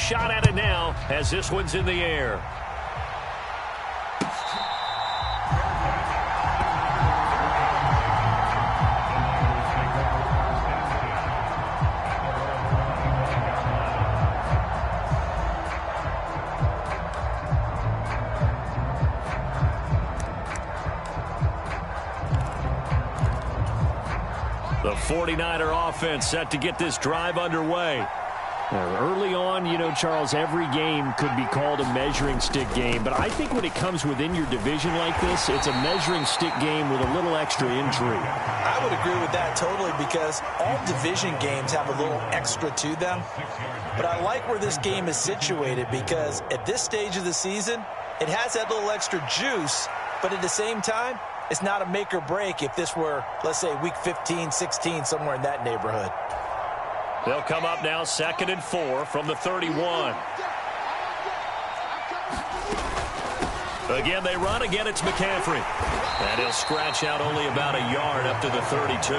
shot at it now as this one's in the air. The 49er offense set to get this drive underway. Early on, you know, Charles, every game could be called a measuring stick game. But I think when it comes within your division like this, it's a measuring stick game with a little extra intrigue. I would agree with that totally because all division games have a little extra to them. But I like where this game is situated because at this stage of the season, it has that little extra juice. But at the same time, it's not a make or break if this were, let's say, week 15, 16, somewhere in that neighborhood. They'll come up now 2nd and 4 from the 31. Again, they run. Again, it's McCaffrey. And he'll scratch out only about a yard up to the 32.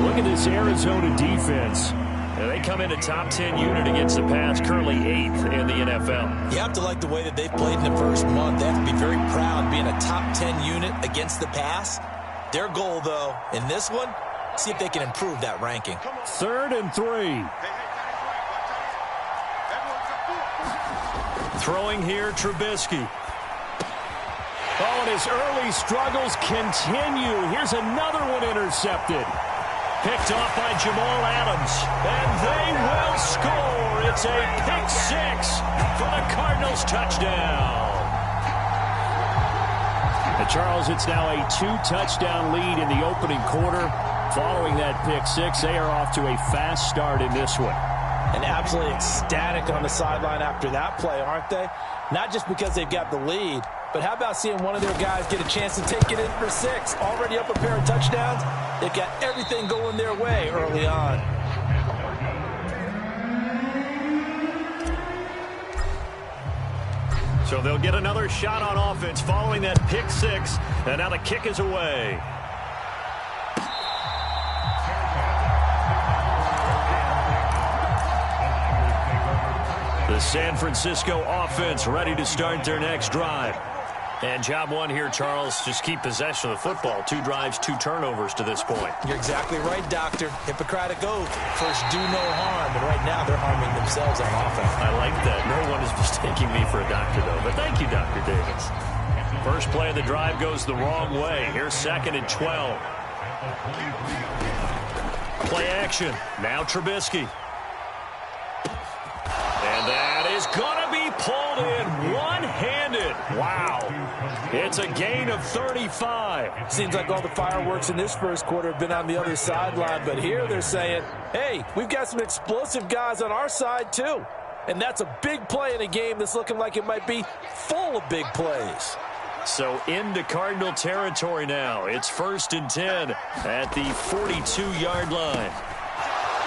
Look at this Arizona defense. They come in a top 10 unit against the pass, currently 8th in the NFL. You have to like the way that they've played in the first month. They have to be very proud being a top 10 unit against the pass. Their goal, though, in this one, see if they can improve that ranking. 3rd and 3. Throwing here, Trubisky. Oh, and his early struggles continue. Here's another one intercepted. Picked off by Jamal Adams. And they will score. It's a pick 6 for the Cardinals touchdown. And Charles, it's now a 2-touchdown lead in the opening quarter. Following that pick 6, they are off to a fast start in this one. And absolutely ecstatic on the sideline after that play, aren't they? Not just because they've got the lead, but how about seeing one of their guys get a chance to take it in for 6? Already up a pair of touchdowns. They've got everything going their way early on. So they'll get another shot on offense following that pick 6. And now the kick is away. The San Francisco offense ready to start their next drive. And job one here, Charles, just keep possession of the football. 2 drives, 2 turnovers to this point. You're exactly right, Doctor. Hippocratic oath. First, do no harm. And right now, they're harming themselves on offense. I like that. No one is mistaking me for a doctor, though. But thank you, Dr. Davis. First play of the drive goes the wrong way. Here's 2nd and 12. Play action. Now Trubisky. And that is going to be pulled in one-handed. Wow. It's a gain of 35. Seems like all the fireworks in this first quarter have been on the other sideline, but here they're saying, hey, we've got some explosive guys on our side too. And that's a big play in a game that's looking like it might be full of big plays. So into Cardinal territory now. It's 1st and 10 at the 42-yard line.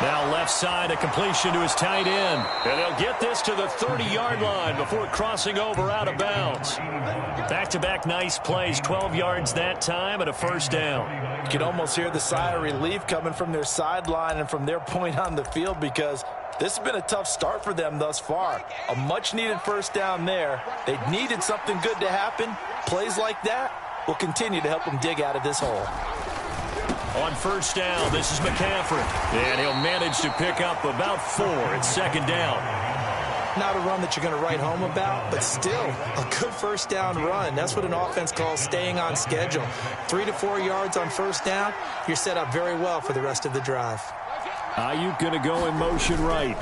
Now left side, a completion to his tight end. And they'll get this to the 30-yard line before crossing over out of bounds. Back-to-back nice plays, 12 yards that time and a first down. You can almost hear the sigh of relief coming from their sideline and from their point on the field because this has been a tough start for them thus far. A much-needed first down there. They needed something good to happen. Plays like that will continue to help them dig out of this hole. On first down, this is McCaffrey. And he'll manage to pick up about 4. It's 2nd down. Not a run that you're going to write home about, but still a good first down run. That's what an offense calls staying on schedule. 3 to 4 yards on first down, you're set up very well for the rest of the drive. Ayuk going to go in motion right.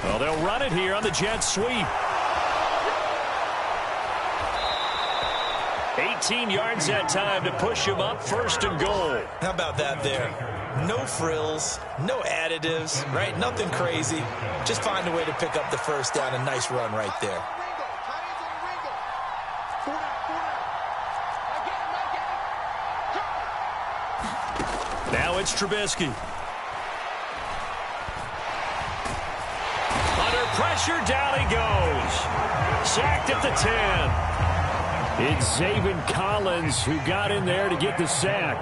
Well, they'll run it here on the jet sweep. 18 yards that time to push him up 1st and goal. How about that there? No frills, no additives, right? Nothing crazy. Just find a way to pick up the first down. A nice run right there. Now it's Trubisky. Under pressure, down he goes. Sacked at the 10. It's Zaven Collins who got in there to get the sack.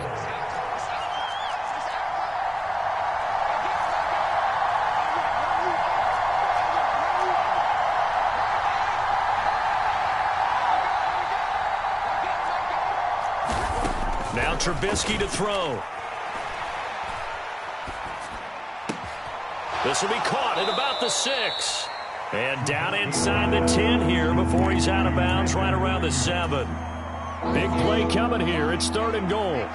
Now Trubisky to throw. This will be caught at about the 6. And down inside the 10 here before he's out of bounds right around the 7. Big play coming here. It's 3rd and goal.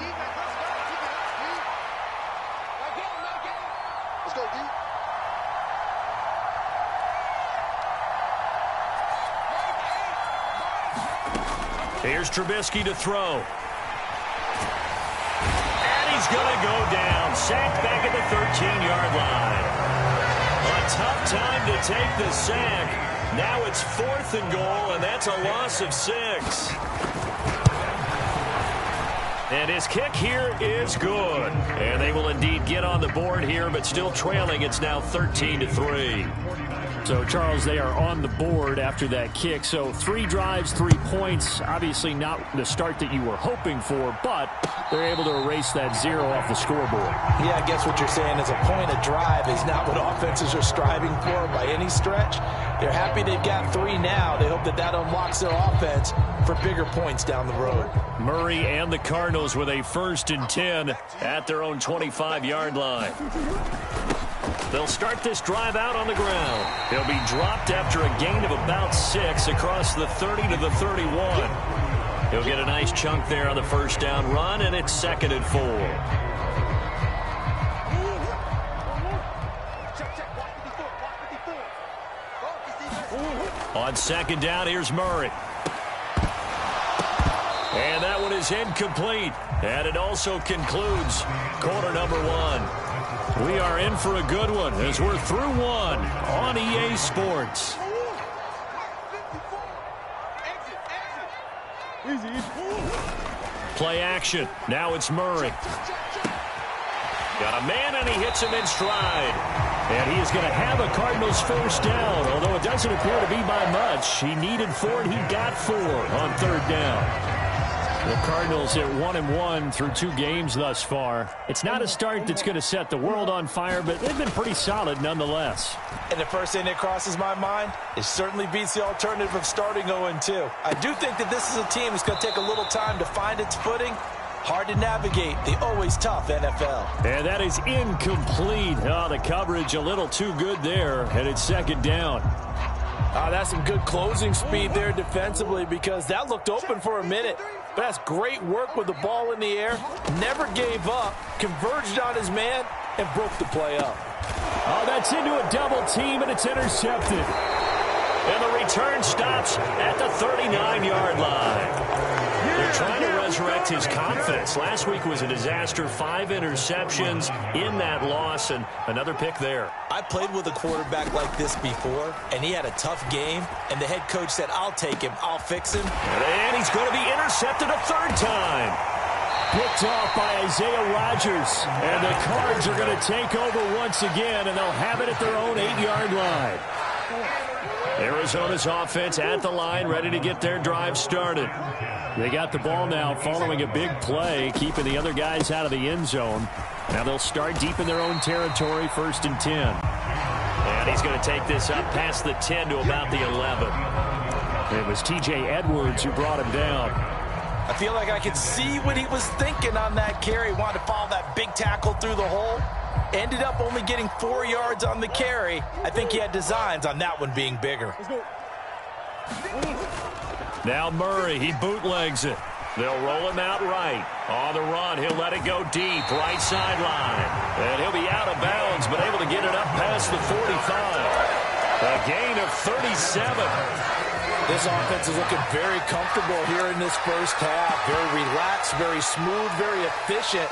Here's Trubisky to throw. And he's going to go down. Sacked back at the 13-yard line. A tough time to take the sack. Now it's 4th and goal, and that's a loss of 6. And his kick here is good. And they will indeed get on the board here, but still trailing. It's now 13-3. So, Charles, they are on the board after that kick. So 3 drives, 3 points. Obviously not the start that you were hoping for, but they're able to erase that 0 off the scoreboard. Yeah, I guess what you're saying is a point of drive is not what offenses are striving for by any stretch. They're happy they've got 3 now. They hope that that unlocks their offense for bigger points down the road. Murray and the Cardinals with a 1st and 10 at their own 25-yard line. They'll start this drive out on the ground. He'll be dropped after a gain of about 6 across the 30 to the 31. He'll get a nice chunk there on the 1st down run, and it's 2nd and 4. On 2nd down, here's Murray. And that one is incomplete. And it also concludes quarter number 1. We are in for a good one as we're through 1 on EA Sports. Play action. Now it's Murray. Got a man, and he hits him in stride. And he is going to have a Cardinals 1st down, although it doesn't appear to be by much. He needed 4, and he got 4 on 3rd down. The Cardinals at 1-1 through 2 games thus far. It's not a start that's going to set the world on fire, but they've been pretty solid nonetheless. And the first thing that crosses my mind, it certainly beats the alternative of starting 0-2. I do think that this is a team that's going to take a little time to find its footing. Hard to navigate the always tough NFL. And that is incomplete. Oh, the coverage a little too good there, and it's 2nd down. That's some good closing speed there defensively because that looked open for a minute. But that's great work with the ball in the air. Never gave up, converged on his man, and broke the play up. Oh, that's into a double team, and it's intercepted. And the return stops at the 39-yard line. They're trying to resurrect his confidence. Last week was a disaster. 5 interceptions in that loss, and another pick there. I played with a quarterback like this before, and he had a tough game, and the head coach said, I'll take him, I'll fix him. And he's going to be intercepted a 3rd time. Picked off by Isaiah Rodgers, and the Cards are going to take over once again, and they'll have it at their own 8-yard line. Arizona's offense at the line, ready to get their drive started. They got the ball now following a big play, keeping the other guys out of the end zone. Now they'll start deep in their own territory, 1st and 10. And he's going to take this up past the 10 to about the 11. It was T.J. Edwards who brought him down. I feel like I could see what he was thinking on that carry. Wanted to follow that big tackle through the hole. Ended up only getting 4 yards on the carry. I think he had designs on that one being bigger. Now Murray, he bootlegs it. They'll roll him out right. On the run, he'll let it go deep, right sideline. And he'll be out of bounds, but able to get it up past the 45. A gain of 37. This offense is looking very comfortable here in this 1st half. Very relaxed, very smooth, very efficient.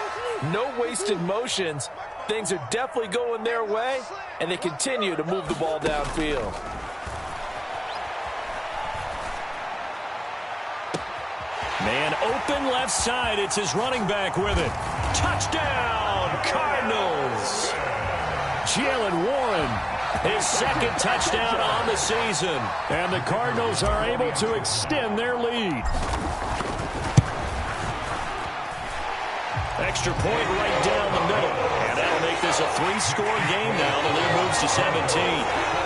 No wasted motions. Things are definitely going their way, and they continue to move the ball downfield. Man open left side. It's his running back with it. Touchdown, Cardinals. Jalen Warren, his 2nd touchdown on the season. And the Cardinals are able to extend their lead. Extra point right down the middle. And that'll make this a 3-score game now. The lead moves to 17.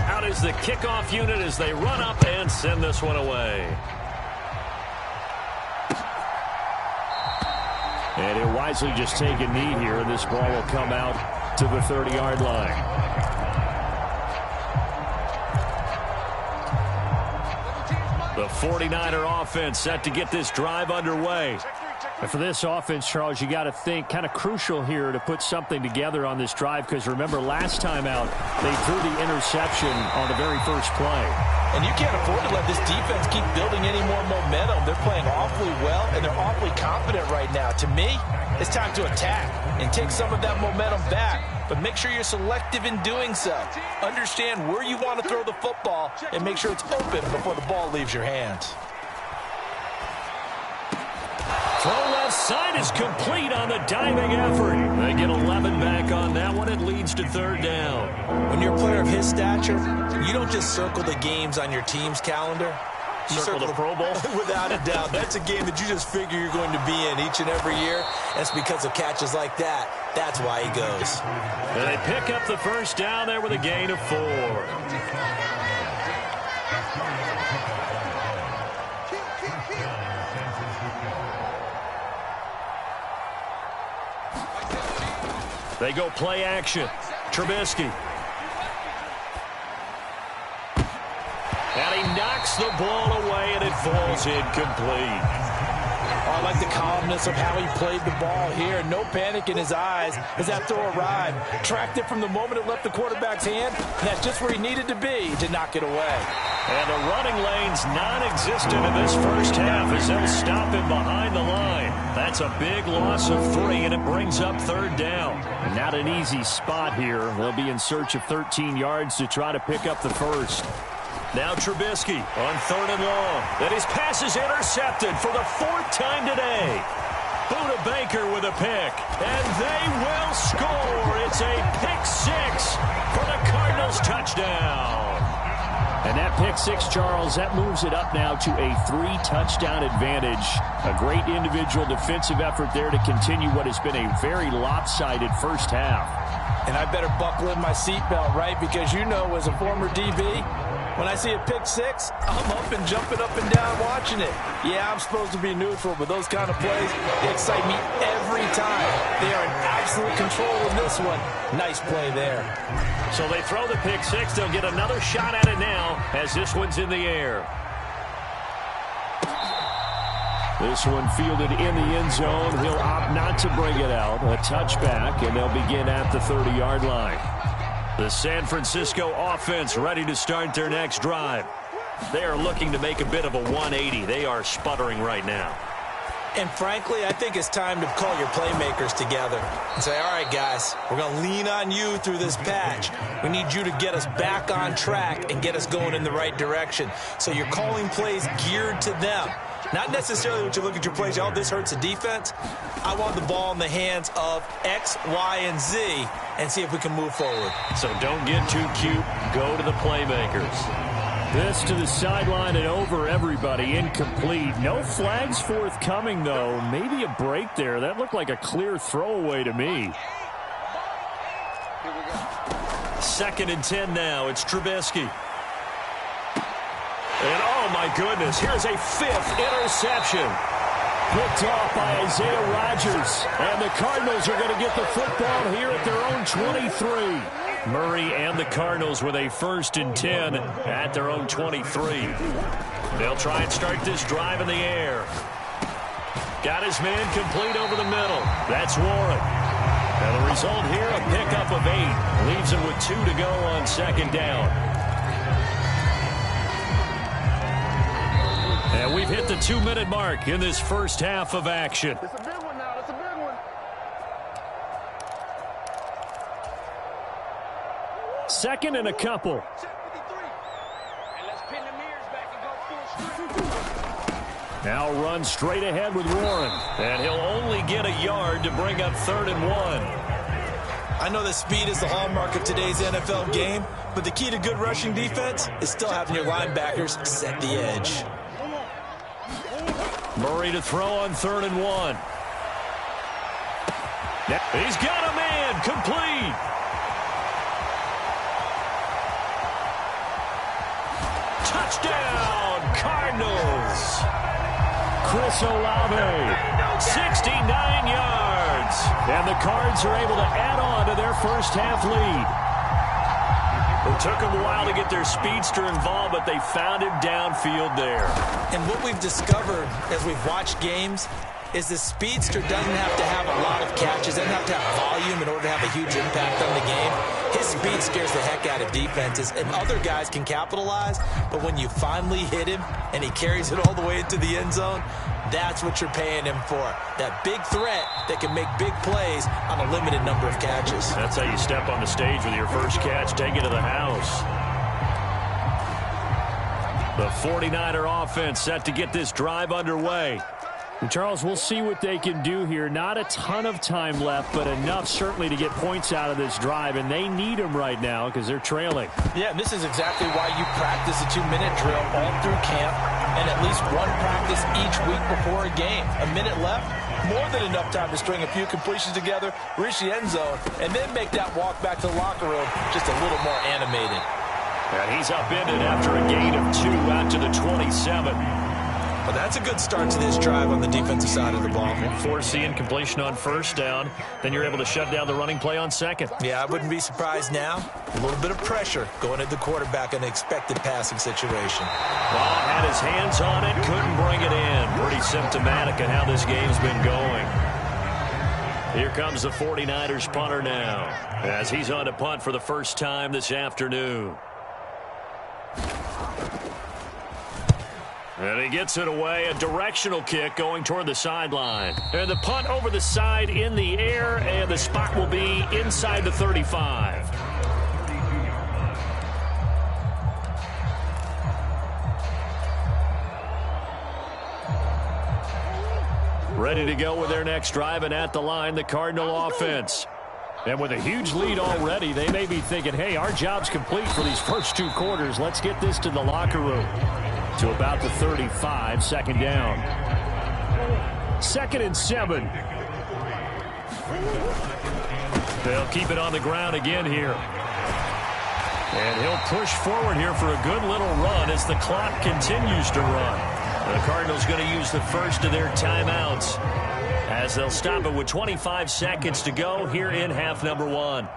Out is the kickoff unit as they run up and send this one away. And he'll wisely just take a knee here, and this ball will come out to the 30-yard line. The 49er offense set to get this drive underway. And for this offense, Charles, you got to think kind of crucial here to put something together on this drive, because remember last time out they threw the interception on the very first play. And you can't afford to let this defense keep building any more momentum. They're playing awfully well, and they're awfully confident right now. To me, it's time to attack and take some of that momentum back. But make sure you're selective in doing so. Understand where you want to throw the football and make sure it's open before the ball leaves your hands. Throw left side is complete on the diving effort. They get 11 back on that one. It leads to third down. When you're a player of his stature, you don't just circle the games on your team's calendar. You circle the Pro Bowl? Without a doubt. That's a game that you just figure you're going to be in each and every year. That's because of catches like that. That's why he goes. And they pick up the first down there with a gain of 4. They go play action. Trubisky. And he knocks the ball away, and it falls incomplete. Oh, I like the calmness of how he played the ball here. No panic in his eyes as that throw arrived. Tracked it from the moment it left the quarterback's hand, and that's just where he needed to be to knock it away. And the running lane's non-existent in this first half as they'll stop him behind the line. That's a big loss of 3, and it brings up third down. Not an easy spot here. They'll be in search of 13 yards to try to pick up the first. Now Trubisky on third and long. And his pass is intercepted for the 4th time today. Buda Baker with a pick. And they will score. It's a pick 6 for the Cardinals touchdown. And that pick 6, Charles, that moves it up now to a 3-touchdown advantage. A great individual defensive effort there to continue what has been a very lopsided first half. And I better buckle in my seatbelt, right? Because you know, as a former DB, when I see a pick 6, I'm up and jumping up and down watching it. Yeah, I'm supposed to be neutral, but those kind of plays, they excite me every time. They are in absolute control of this one. Nice play there. So they throw the pick 6. They'll get another shot at it now as this one's in the air. This one fielded in the end zone. He'll opt not to bring it out. A touchback, and they'll begin at the 30-yard line. The San Francisco offense ready to start their next drive. They are looking to make a bit of a 180. They are sputtering right now. And frankly, I think it's time to call your playmakers together and say, all right, guys, we're going to lean on you through this patch. We need you to get us back on track and get us going in the right direction. So you're calling plays geared to them. Not necessarily when you look at your plays, oh, this hurts the defense. I want the ball in the hands of X, Y, and Z and see if we can move forward. So don't get too cute. Go to the playmakers. This to the sideline and over everybody. Incomplete. No flags forthcoming, though. Maybe a break there. That looked like a clear throwaway to me. 2nd and 10 now. It's Trubisky. And, oh, my goodness, here's a 5th interception. Picked off by Isaiah Rodgers. And the Cardinals are going to get the football here at their own 23. Murray and the Cardinals with a 1st and 10 at their own 23. They'll try and start this drive in the air. Got his man complete over the middle. That's Warren. And the result here, a pickup of 8. Leaves him with 2 to go on 2nd down. And we've hit the 2-minute mark in this first half of action. It's a big one now. It's a big one. 2nd and a couple. Now run straight ahead with Warren. And he'll only get a yard to bring up 3rd and 1. I know that speed is the hallmark of today's NFL game, but the key to good rushing defense is still having your linebackers set the edge. Murray to throw on 3rd and 1. He's got a man complete. Touchdown, Cardinals. Chris Olave. 69 yards. And the Cards are able to add on to their first half lead. It took them a while to get their speedster involved, but they found him downfield there. And what we've discovered as we've watched games is the speedster doesn't have to have a lot of catches, doesn't have to have volume in order to have a huge impact on the game. His speed scares the heck out of defenses, and other guys can capitalize, but when you finally hit him and he carries it all the way into the end zone, that's what you're paying him for. That big threat that can make big plays on a limited number of catches. That's how you step on the stage with your first catch, take it to the house. The 49er offense set to get this drive underway. And Charles, we'll see what they can do here. Not a ton of time left, but enough certainly to get points out of this drive, and they need them right now because they're trailing. Yeah, this is exactly why you practice a 2-minute drill all through camp and at least one practice each week before a game. A minute left, more than enough time to string a few completions together, reach the end zone, and then make that walk back to the locker room just a little more animated. And he's upended after a gain of 2 out to the 27. Well, that's a good start to this drive on the defensive side of the ball. Forcing completion on first down. Then you're able to shut down the running play on second. Yeah, I wouldn't be surprised now. A little bit of pressure going at the quarterback in an expected passing situation. Ball had his hands on it, couldn't bring it in. Pretty symptomatic of how this game's been going. Here comes the 49ers punter now, as he's on to punt for the first time this afternoon. And he gets it away, a directional kick going toward the sideline. And the punt over the side in the air, and the spot will be inside the 35. Ready to go with their next drive, and at the line, the Cardinal offense. And with a huge lead already, they may be thinking, hey, our job's complete for these first 2 quarters. Let's get this to the locker room. To about the 35, second down. 2nd and 7. They'll keep it on the ground again here. And he'll push forward here for a good little run as the clock continues to run. The Cardinals going to use the first of their timeouts as they'll stop it with 25 seconds to go here in half number 1.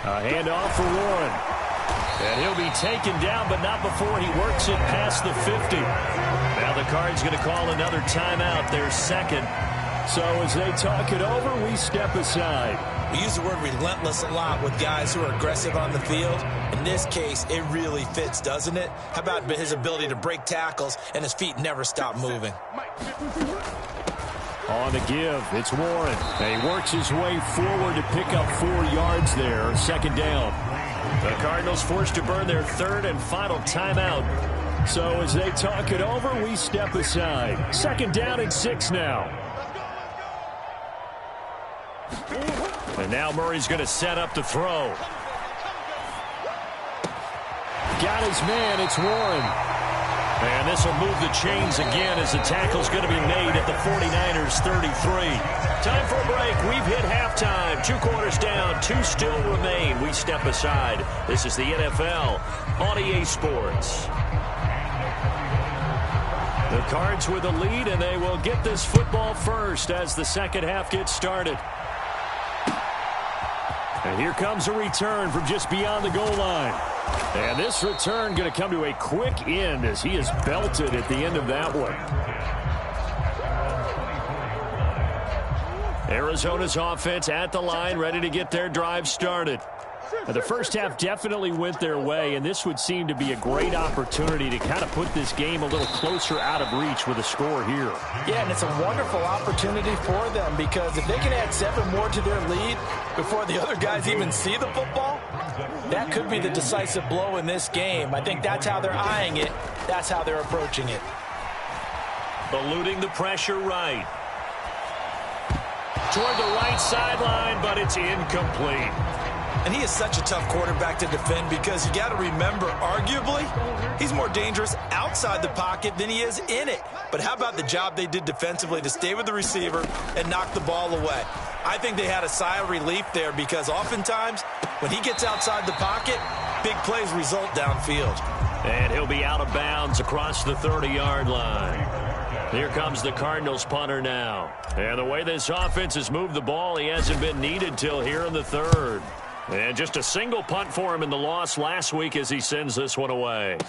A handoff for Warren. And he'll be taken down, but not before he works it past the 50. Now the Cards going to call another timeout, their second. So as they talk it over, we step aside. We use the word relentless a lot with guys who are aggressive on the field. In this case, it really fits, doesn't it? How about his ability to break tackles and his feet never stop moving? On the give, it's Warren. And he works his way forward to pick up 4 yards there. Second down. The Cardinals forced to burn their 3rd and final timeout. So as they talk it over, we step aside. Second down and 6 now. And now Murray's going to set up to throw. Got his man, it's Warren. And this will move the chains again as the tackle's going to be made at the 49ers 33. Time for a break. We've hit halftime. 2 quarters down, 2 still remain. We step aside. This is the NFL on EA Sports. The Cards with a lead, and they will get this football first as the second half gets started. And here comes a return from just beyond the goal line. And this return going to come to a quick end as he is belted at the end of that one. Arizona's offense at the line, ready to get their drive started. Now, the first half definitely went their way, and this would seem to be a great opportunity to kind of put this game a little closer out of reach with a score here. Yeah, and it's a wonderful opportunity for them because if they can add 7 more to their lead before the other guys even see the football, that could be the decisive blow in this game. I think that's how they're eyeing it. That's how they're approaching it. Eluding the pressure right. Toward the right sideline, but it's incomplete. And he is such a tough quarterback to defend because you got to remember, arguably, he's more dangerous outside the pocket than he is in it. But how about the job they did defensively to stay with the receiver and knock the ball away? I think they had a sigh of relief there because oftentimes when he gets outside the pocket, big plays result downfield. And he'll be out of bounds across the 30-yard line. Here comes the Cardinals punter now. And the way this offense has moved the ball, he hasn't been needed till here in the third. And just a single punt for him in the loss last week as he sends this one away.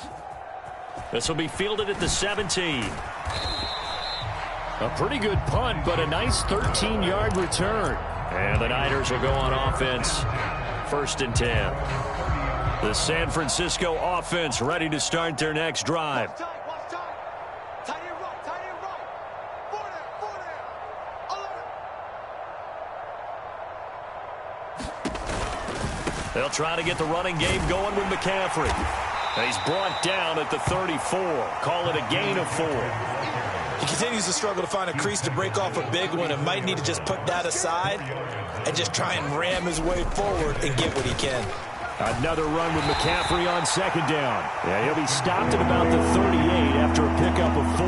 This will be fielded at the 17. A pretty good punt, but a nice 13-yard return. And the Niners will go on offense. 1st and 10. The San Francisco offense ready to start their next drive. They'll try to get the running game going with McCaffrey. He's brought down at the 34. Call it a gain of 4. He continues to struggle to find a crease to break off a big one and might need to just put that aside and just try and ram his way forward and get what he can. Another run with McCaffrey on 2nd down. Yeah, he'll be stopped at about the 38 after a pickup of 4.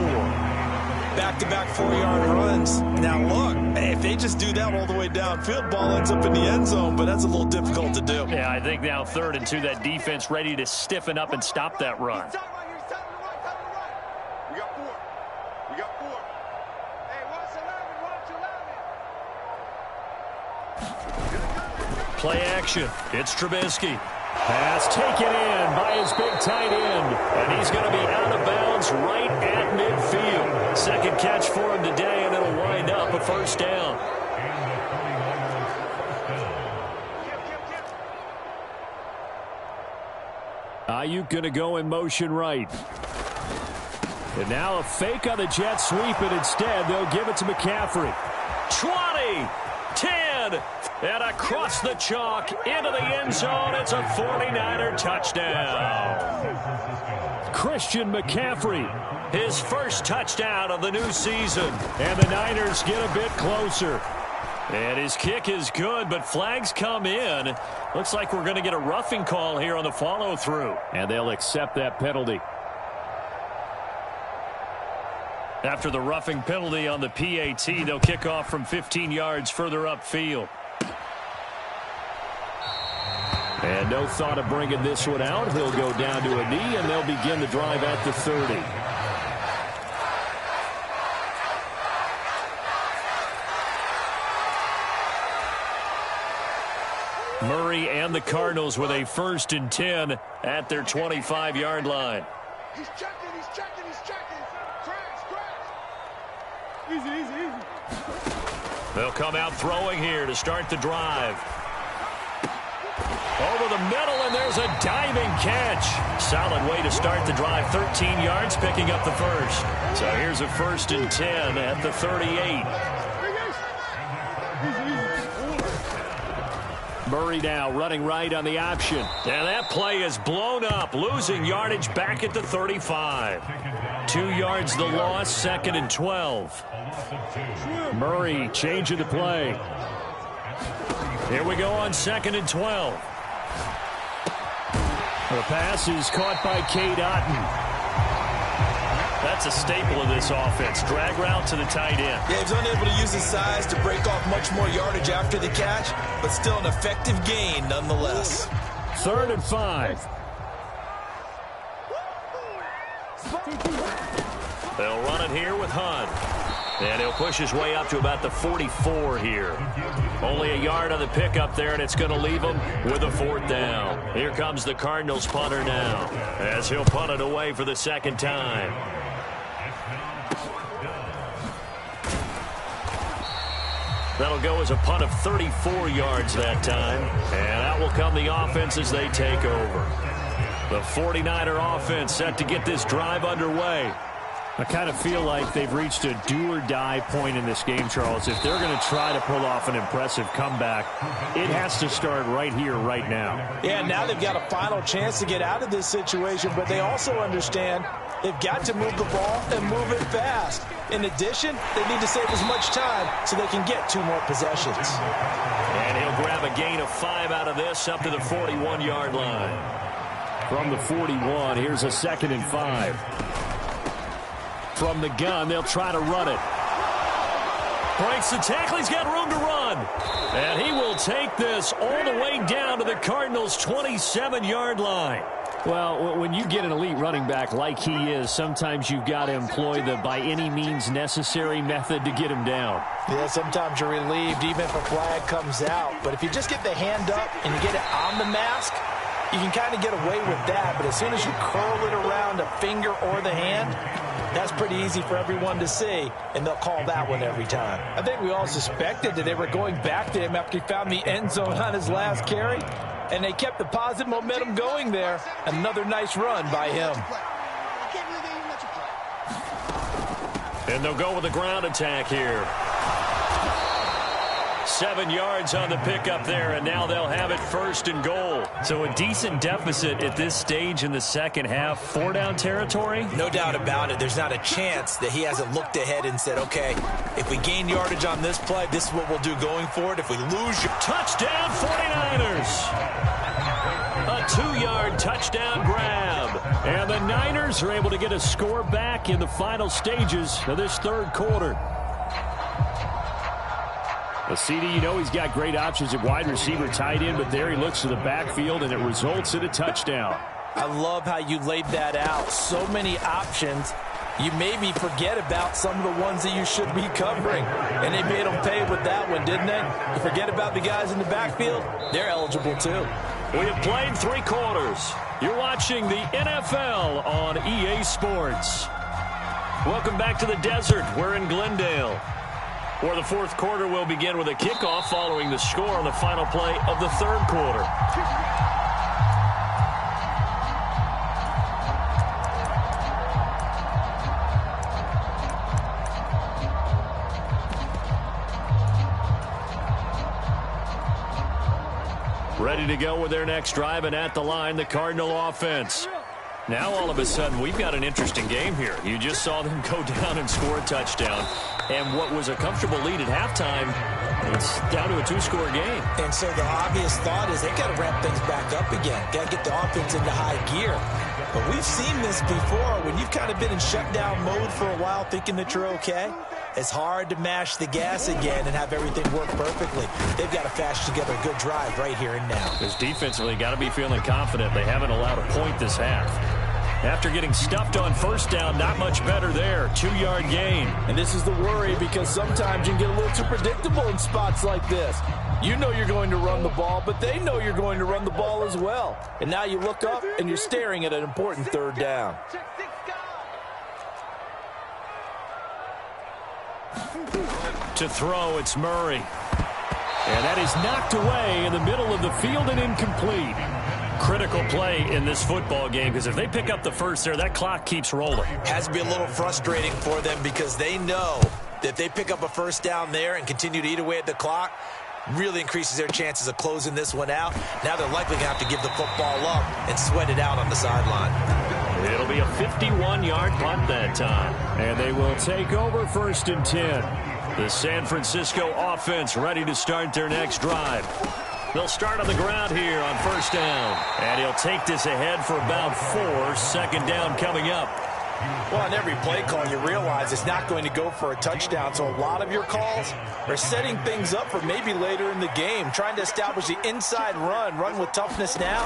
Back-to-back 4-yard runs. Now, look, if they just do that all the way downfield, ball ends up in the end zone, but that's a little difficult to do. Yeah, I think now 3rd and 2, that defense ready to stiffen up and stop that run. We got 4. We got 4. Hey, watch 11. Play action. It's Trubisky. Pass taken in by his big tight end. And he's going to be out of bounds right at midfield. 2nd catch for him today, and it'll wind up a 1st down. Ayuk going to go in motion right. And now a fake on the jet sweep, and instead they'll give it to McCaffrey. 20, 10, and across the chalk into the end zone. It's a 49er touchdown. Christian McCaffrey. His first touchdown of the new season. And the Niners get a bit closer. And his kick is good, but flags come in. Looks like we're going to get a roughing call here on the follow-through. And they'll accept that penalty. After the roughing penalty on the PAT, they'll kick off from 15 yards further upfield. And no thought of bringing this one out. He'll go down to a knee, and they'll begin the drive at the 30. Murray and the Cardinals with a 1st and 10 at their 25-yard line. He's checking, he's checking, he's checking. Crash. Easy, easy, easy. They'll come out throwing here to start the drive. Over the middle, and there's a diving catch. Solid way to start the drive. 13 yards, picking up the 1st. So here's a 1st and 10 at the 38. Murray now running right on the option. And that play is blown up, losing yardage back at the 35. 2 yards the loss, 2nd and 12. Murray changing the play. Here we go on 2nd and 12. The pass is caught by Cade Otton. That's a staple of this offense. Drag route to the tight end. Yeah, he's unable to use his size to break off much more yardage after the catch, but still an effective gain nonetheless. 3rd and 5. They'll run it here with Hunt. And he'll push his way up to about the 44 here. Only a yard on the pickup there, and it's going to leave him with a 4th down. Here comes the Cardinals punter now, as he'll punt it away for the 2nd time. That'll go as a punt of 34 yards that time. And out will come the offense as they take over. The 49er offense set to get this drive underway. I kind of feel like they've reached a do-or-die point in this game, Charles. If they're going to try to pull off an impressive comeback, it has to start right here, right now. Yeah, now they've got a final chance to get out of this situation, but they also understand they've got to move the ball and move it fast. In addition, they need to save as much time so they can get 2 more possessions. And he'll grab a gain of 5 out of this up to the 41-yard line. From the 41, here's a 2nd and 5. From the gun, they'll try to run it. Breaks the tackle. He's got room to run. And he will take this all the way down to the Cardinals' 27-yard line. Well, when you get an elite running back like he is, sometimes you've got to employ the by any means necessary method to get him down. Yeah, sometimes you're relieved even if a flag comes out. But if you just get the hand up and you get it on the mask, you can kind of get away with that. But as soon as you curl it around a finger or the hand, that's pretty easy for everyone to see, and they'll call that one every time. I think we all suspected that they were going back to him after he found the end zone on his last carry, and they kept the positive momentum going there. Another nice run by him. And they'll go with a ground attack here. 7 yards on the pickup there, and now they'll have it 1st and goal. So a decent deficit at this stage in the second half. 4-down territory? No doubt about it. There's not a chance that he hasn't looked ahead and said, okay, if we gain yardage on this play, this is what we'll do going forward. If we lose, touchdown 49ers. A 2-yard touchdown grab. And the Niners are able to get a score back in the final stages of this third quarter. A CD, you know he's got great options at wide receiver, tight end, but there he looks to the backfield, and it results in a touchdown. I love how you laid that out. So many options. You maybe forget about some of the ones that you should be covering. And they made them pay with that one, didn't they? You forget about the guys in the backfield. They're eligible, too. We have played 3 quarters. You're watching the NFL on EA Sports. Welcome back to the desert. We're in Glendale, where the fourth quarter will begin with a kickoff following the score on the final play of the third quarter. Ready to go with their next drive, and at the line, the Cardinal offense. Now, all of a sudden, we've got an interesting game here. You just saw them go down and score a touchdown. And what was a comfortable lead at halftime, it's down to a 2-score game. And so the obvious thought is they got to ramp things back up again. Got to get the offense into high gear. But we've seen this before. When you've kind of been in shutdown mode for a while thinking that you're okay, it's hard to mash the gas again and have everything work perfectly. They've got to fashion together a good drive right here and now. Because defensively, got to be feeling confident. They haven't allowed a point this half. After getting stuffed on first down, not much better there. 2-yard gain. And this is the worry, because sometimes you can get a little too predictable in spots like this. You know you're going to run the ball, but they know you're going to run the ball as well. And now you look up and you're staring at an important third down. To throw, it's Murray. And that is knocked away in the middle of the field and incomplete. Critical play in this football game, because if they pick up the first there, that clock keeps rolling. Has to be a little frustrating for them, because they know that if they pick up a first down there and continue to eat away at the clock, really increases their chances of closing this one out. Now they're likely going to have to give the football up and sweat it out on the sideline. It'll be a 51-yard punt that time. And they will take over 1st and 10. The San Francisco offense ready to start their next drive. They'll start on the ground here on first down. And he'll take this ahead for about 4. 2nd down coming up. Well, on every play call, you realize it's not going to go for a touchdown. So a lot of your calls are setting things up for maybe later in the game, trying to establish the inside run with toughness now,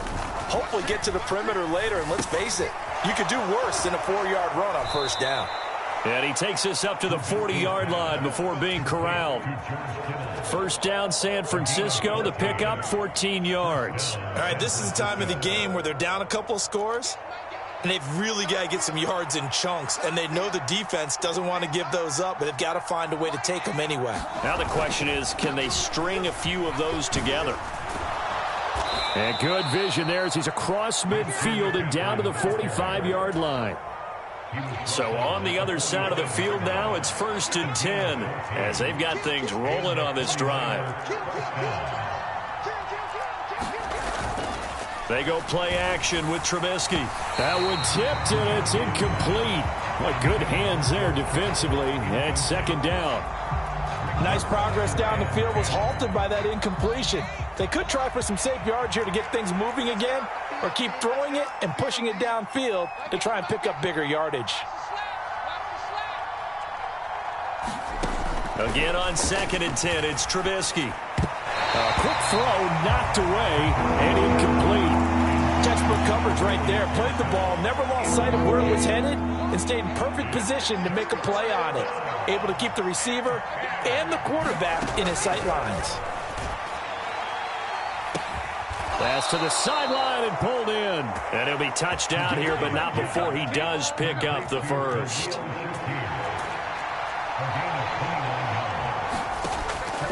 hopefully get to the perimeter later. And let's face it, you could do worse than a 4-yard run on first down. And he takes us up to the 40-yard line before being corralled. First down, San Francisco. The pickup, 14 yards. All right, this is the time of the game where they're down a couple of scores, and they've really got to get some yards in chunks. And they know the defense doesn't want to give those up, but they've got to find a way to take them anyway. Now the question is, can they string a few of those together? And good vision there as he's across midfield and down to the 45-yard line. So on the other side of the field now, it's 1st and 10 as they've got things rolling on this drive. They go play action with Trubisky. That one tipped, and it's incomplete. Well, good hands there defensively, and 2nd down. Nice progress down the field, was halted by that incompletion. They could try for some safe yards here to get things moving again, or keep throwing it and pushing it downfield to try and pick up bigger yardage. Again on 2nd and 10, it's Trubisky. A quick throw knocked away and incomplete. Textbook coverage right there. Played the ball, never lost sight of where it was headed, and stayed in perfect position to make a play on it. Able to keep the receiver and the quarterback in his sight lines. Pass to the sideline and pulled in. And he'll be touched down here, but not before he does pick up the first.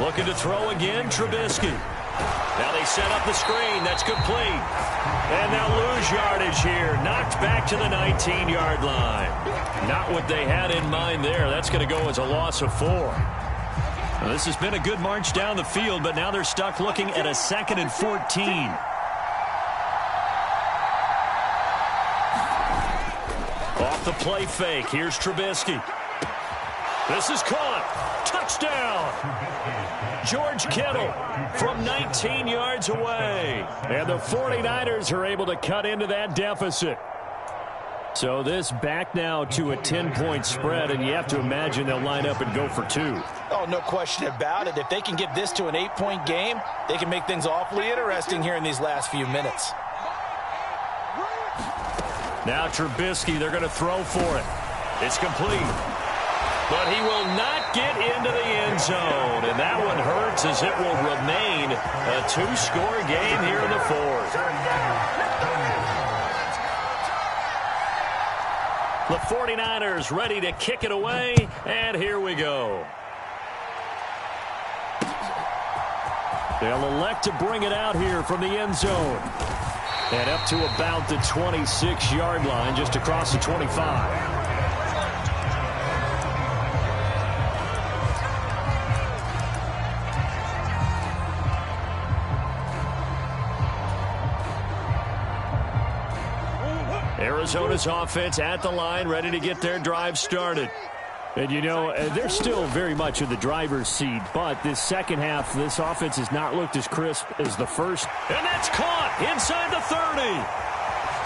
Looking to throw again, Trubisky. Now they set up the screen. That's complete. And they'll lose yardage here. Knocked back to the 19-yard line. Not what they had in mind there. That's going to go as a loss of 4. Now, this has been a good march down the field, but now they're stuck looking at a 2nd and 14. Off the play fake. Here's Trubisky. This is caught. Touchdown. George Kittle from 19 yards away. And the 49ers are able to cut into that deficit. So this back now to a 10-point spread, and you have to imagine they'll line up and go for 2. Oh, no question about it. If they can get this to an 8-point game, they can make things awfully interesting here in these last few minutes. Now Trubisky, they're going to throw for it. It's complete. But he will not get into the end zone. And that one hurts as it will remain a 2-score game here in the 4th. The 49ers ready to kick it away, and here we go. They'll elect to bring it out here from the end zone. And up to about the 26-yard line, just across the 25. Arizona's offense at the line, ready to get their drive started. And, you know, they're still very much in the driver's seat, but this second half, this offense has not looked as crisp as the first. And that's caught inside the 30.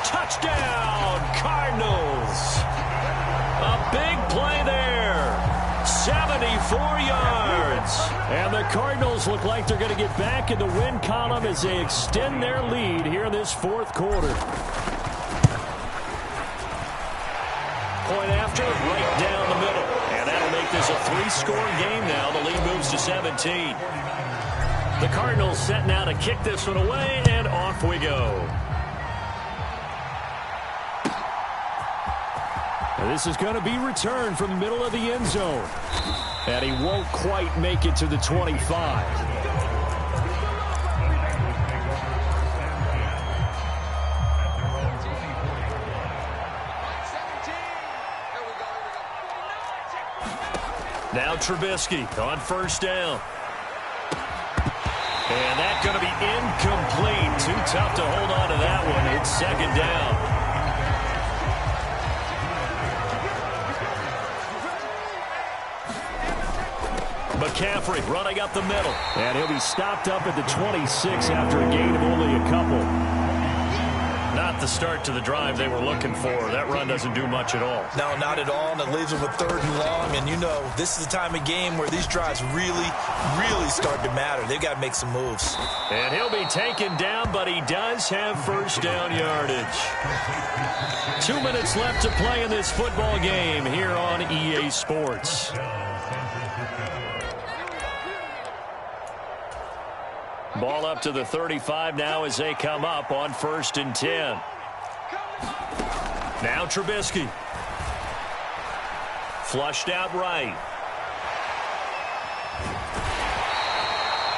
Touchdown, Cardinals. A big play there. 74 yards. And the Cardinals look like they're going to get back in the win column as they extend their lead here in this 4th quarter. Point after, right down the middle. And that'll make this a 3-score game now. The lead moves to 17. The Cardinals set now to kick this one away, and off we go. And this is going to be returned from the middle of the end zone. And he won't quite make it to the 25. Now Trubisky on 1st down. And that's going to be incomplete. Too tough to hold on to that one. It's 2nd down. McCaffrey running up the middle. And he'll be stopped up at the 26 after a gain of only a couple. Not the start to the drive they were looking for. That run doesn't do much at all. No, not at all, and it leaves them with 3rd and long. And you know, this is the time of game where these drives really start to matter. They've got to make some moves. And he'll be taken down, but he does have 1st down yardage. 2 minutes left to play in this football game here on EA Sports. Ball up to the 35 now as they come up on 1st and 10. Now Trubisky. Flushed out right.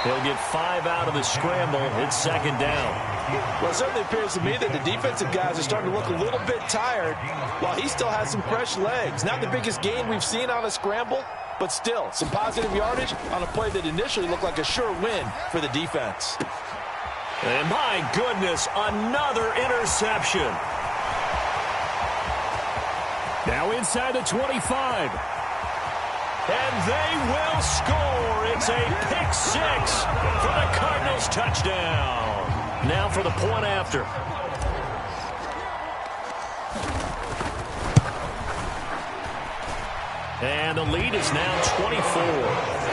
He'll get 5 out of the scramble. It's 2nd down. Well, it certainly appears to me that the defensive guys are starting to look a little bit tired while he still has some fresh legs. Not the biggest gain we've seen on a scramble, but still some positive yardage on a play that initially looked like a sure win for the defense. And my goodness, another interception. Now inside the 25. And they will score. It's a pick 6 for the Cardinals touchdown. Now for the point after. And the lead is now 24.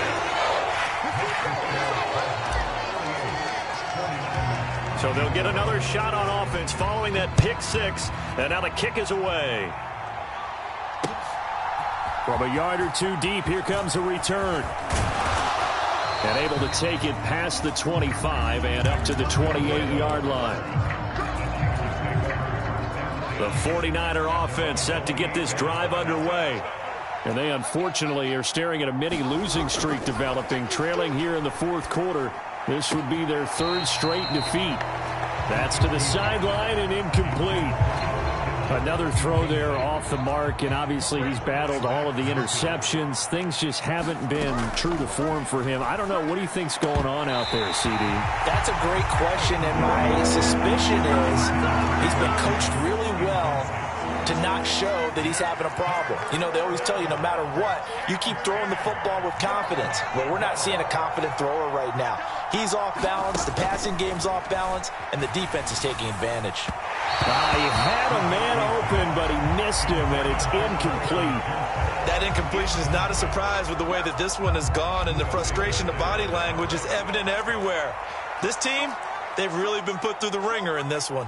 So they'll get another shot on offense following that pick six. And now the kick is away. From a yard or two deep, here comes a return. And able to take it past the 25 and up to the 28-yard line. The 49er offense set to get this drive underway. And they unfortunately are staring at a mini losing streak developing, trailing here in the fourth quarter. This would be their third straight defeat. That's to the sideline and incomplete. Another throw there off the mark, and obviously he's battled all of the interceptions. Things just haven't been true to form for him. I don't know. What do you think's going on out there, CD? That's a great question, and my suspicion is he's been coached really well to not show that he's having a problem. You know, they always tell you no matter what, you keep throwing the football with confidence. Well, we're not seeing a confident thrower right now. He's off balance, the passing game's off balance, and the defense is taking advantage. He had a man open, but he missed him, and it's incomplete. That incompletion is not a surprise with the way that this one has gone, and the frustration of body language is evident everywhere. This team, they've really been put through the ringer in this one.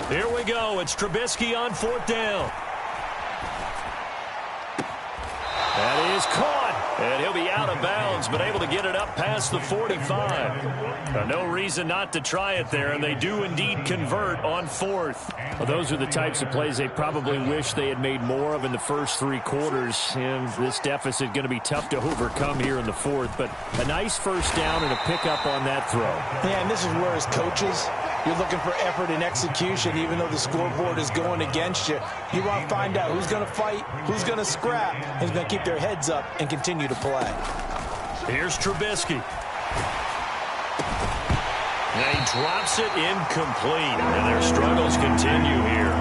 Here we go. It's Trubisky on fourth down. That is caught, and he'll be out of bounds, but able to get it up past the 45. No reason not to try it there, and they do indeed convert on fourth. Well, those are the types of plays they probably wish they had made more of in the first three quarters. And this deficit going to be tough to overcome here in the fourth, but a nice first down and a pickup on that throw. Yeah, and this is where as coaches, you're looking for effort and execution, even though the scoreboard is going against you. You want to find out who's going to fight, who's going to scrap, who's going to keep their heads up and continue to play. Here's Trubisky. And he drops it incomplete, and their struggles continue here.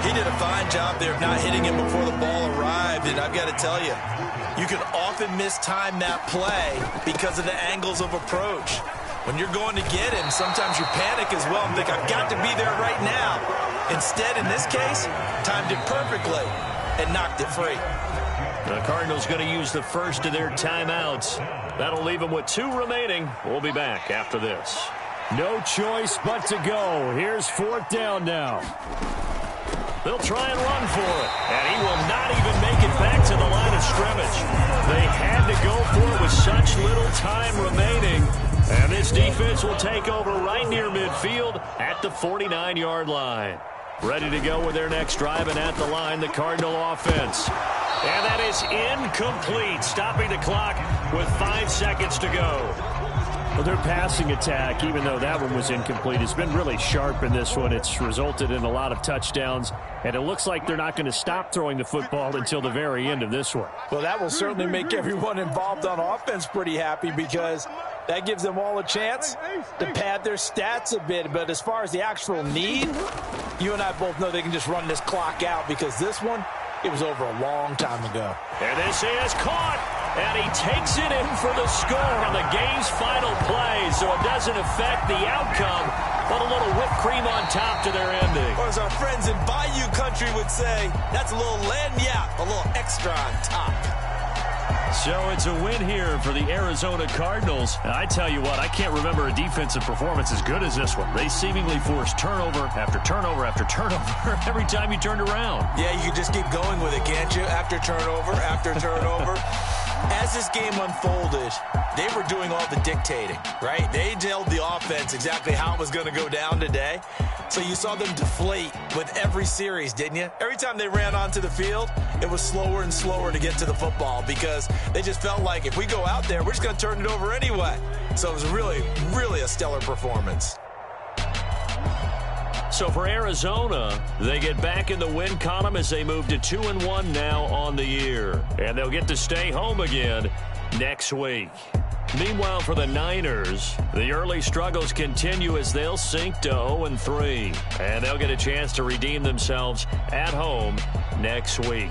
He did a fine job there of not hitting him before the ball arrived, and I've got to tell you, you can often mistime that play because of the angles of approach. When you're going to get him, sometimes you panic as well and think, I've got to be there right now. Instead, in this case, timed it perfectly and knocked it free. The Cardinals going to use the first of their timeouts. That'll leave them with 2 remaining. We'll be back after this. No choice but to go. Here's fourth down now. They'll try and run for it, and he will not even make it back to the line of scrimmage. They had to go for it with such little time remaining. And this defense will take over right near midfield at the 49-yard line. Ready to go with their next drive, and at the line, the Cardinal offense. And that is incomplete, stopping the clock with 5 seconds to go. Well, their passing attack, even though that one was incomplete, has been really sharp in this one. It's resulted in a lot of touchdowns, and it looks like they're not going to stop throwing the football until the very end of this one. Well, that will certainly make everyone involved on offense pretty happy because that gives them all a chance to pad their stats a bit. But as far as the actual need, you and I both know they can just run this clock out because this one, it was over a long time ago. And this is caught, and he takes it in for the score on the game's final play, so it doesn't affect the outcome, but a little whipped cream on top to their ending. Or as our friends in Bayou Country would say, that's a little lagniappe, a little extra on top. So it's a win here for the Arizona Cardinals. And I tell you what, I can't remember a defensive performance as good as this one. They seemingly forced turnover after turnover after turnover every time you turned around. Yeah, you can just keep going with it, can't you? After turnover, after turnover. As this game unfolded, they were doing all the dictating, right? They told the offense exactly how it was going to go down today. So you saw them deflate with every series, didn't you? Every time they ran onto the field, it was slower and slower to get to the football because they just felt like if we go out there, we're just going to turn it over anyway. So it was really, really a stellar performance. So for Arizona, they get back in the win column as they move to 2-1 now on the year. And they'll get to stay home again next week. Meanwhile, for the Niners, the early struggles continue as they'll sink to 0-3. And they'll get a chance to redeem themselves at home next week.